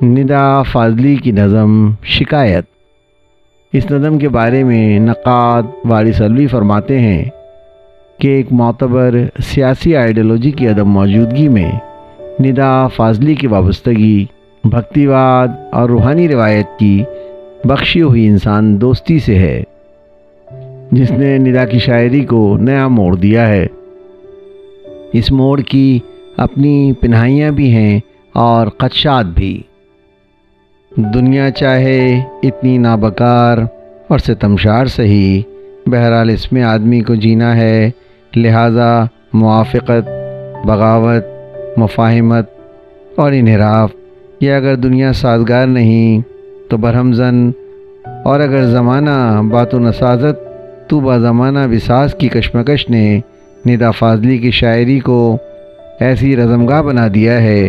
ندا فاضلی کی نظم شکایت۔ اس نظم کے بارے میں نقاد وارث علوی فرماتے ہیں کہ ایک معتبر سیاسی آئیڈیالوجی کی عدم موجودگی میں ندا فاضلی کی وابستگی بھکتیواد اور روحانی روایت کی بخشی ہوئی انسان دوستی سے ہے، جس نے ندا کی شاعری کو نیا موڑ دیا ہے۔ اس موڑ کی اپنی پنہائیاں بھی ہیں اور خدشات بھی۔ دنیا چاہے اتنی نابکار اور ستمشار سہی، بہرحال اس میں آدمی کو جینا ہے، لہٰذا موافقت، بغاوت، مفاہمت اور انحراف، یا اگر دنیا سازگار نہیں تو برہم زن، اور اگر زمانہ بات و نسازت تو با زمانہ بساز کی کشمکش نے ندا فاضلی کی شاعری کو ایسی رزمگاہ بنا دیا ہے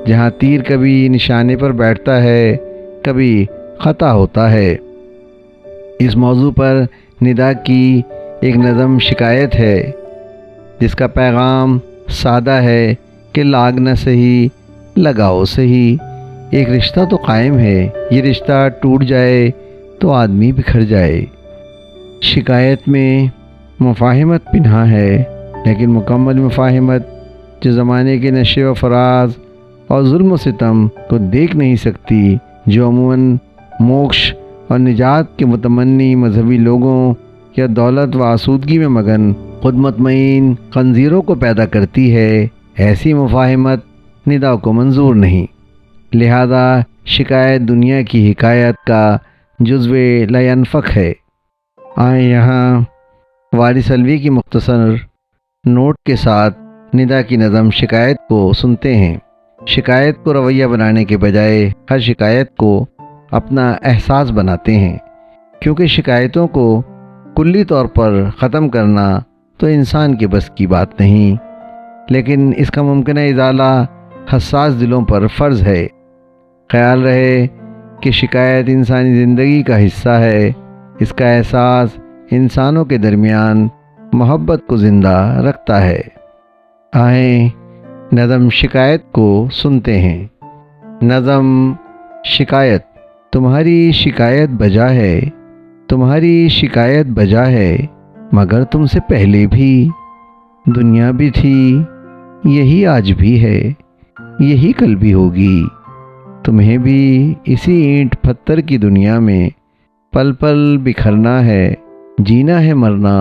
جہاں تیر کبھی نشانے پر بیٹھتا ہے، کبھی خطا ہوتا ہے۔ اس موضوع پر ندا کی ایک نظم شکایت ہے، جس کا پیغام سادہ ہے کہ لاگ نہ سہی لگاؤ سہی، ایک رشتہ تو قائم ہے، یہ رشتہ ٹوٹ جائے تو آدمی بکھر جائے۔ شکایت میں مفاہمت پنہا ہے، لیکن مکمل مفاہمت جو زمانے کے نشے و فراز اور ظلم و ستم کو دیکھ نہیں سکتی، جو عموماً موکش اور نجات کے متمنی مذہبی لوگوں یا دولت و آسودگی میں مگن خود مطمئن خنزیروں کو پیدا کرتی ہے، ایسی مفاہمت ندا کو منظور نہیں۔ لہذا شکایت دنیا کی حکایت کا جزو لا ینفک ہے۔ آئیں یہاں وارث علوی کی مختصر نوٹ کے ساتھ ندا کی نظم شکایت کو سنتے ہیں۔ شکایت کو رویہ بنانے کے بجائے ہر شکایت کو اپنا احساس بناتے ہیں، کیونکہ شکایتوں کو کلی طور پر ختم کرنا تو انسان کے بس کی بات نہیں، لیکن اس کا ممکنہ ازالہ حساس دلوں پر فرض ہے۔ خیال رہے کہ شکایت انسانی زندگی کا حصہ ہے، اس کا احساس انسانوں کے درمیان محبت کو زندہ رکھتا ہے۔ آئیں نظم شکایت کو سنتے ہیں۔ نظم شکایت۔ تمہاری شکایت بجا ہے، تمہاری شکایت بجا ہے، مگر تم سے پہلے بھی دنیا بھی تھی، یہی آج بھی ہے، یہی کل بھی ہوگی۔ تمہیں بھی اسی اینٹ پتھر کی دنیا میں پل پل بکھرنا ہے، جینا ہے مرنا۔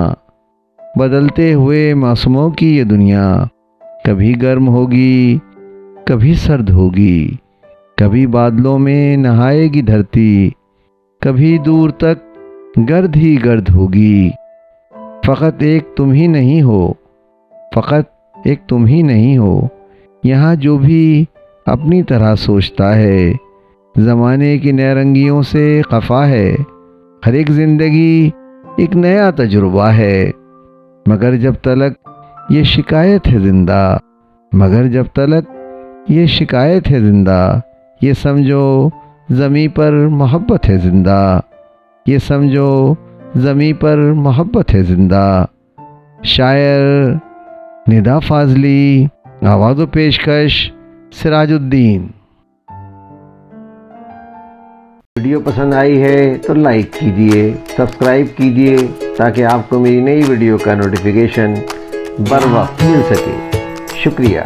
بدلتے ہوئے موسموں کی یہ دنیا کبھی گرم ہوگی، کبھی سرد ہوگی، کبھی بادلوں میں نہائے گی دھرتی، کبھی دور تک گرد ہی گرد ہوگی۔ فقط ایک تم ہی نہیں ہو، فقط ایک تم ہی نہیں ہو، یہاں جو بھی اپنی طرح سوچتا ہے، زمانے کی نئے رنگیوں سے خفا ہے، ہر ایک زندگی ایک نیا تجربہ ہے، مگر جب تلک یہ شکایت ہے زندہ، مگر جب تلک یہ شکایت ہے زندہ، یہ سمجھو زمیں پر محبت ہے زندہ، یہ سمجھو زمیں پر محبت ہے زندہ۔ شاعر ندا فاضلی، آواز و پیشکش سراج الدین۔ ویڈیو پسند آئی ہے تو لائک کیجیے، سبسکرائب کیجیے تاکہ آپ کو میری نئی ویڈیو کا نوٹیفیکیشن بر وقت مل سکے۔ شکریہ۔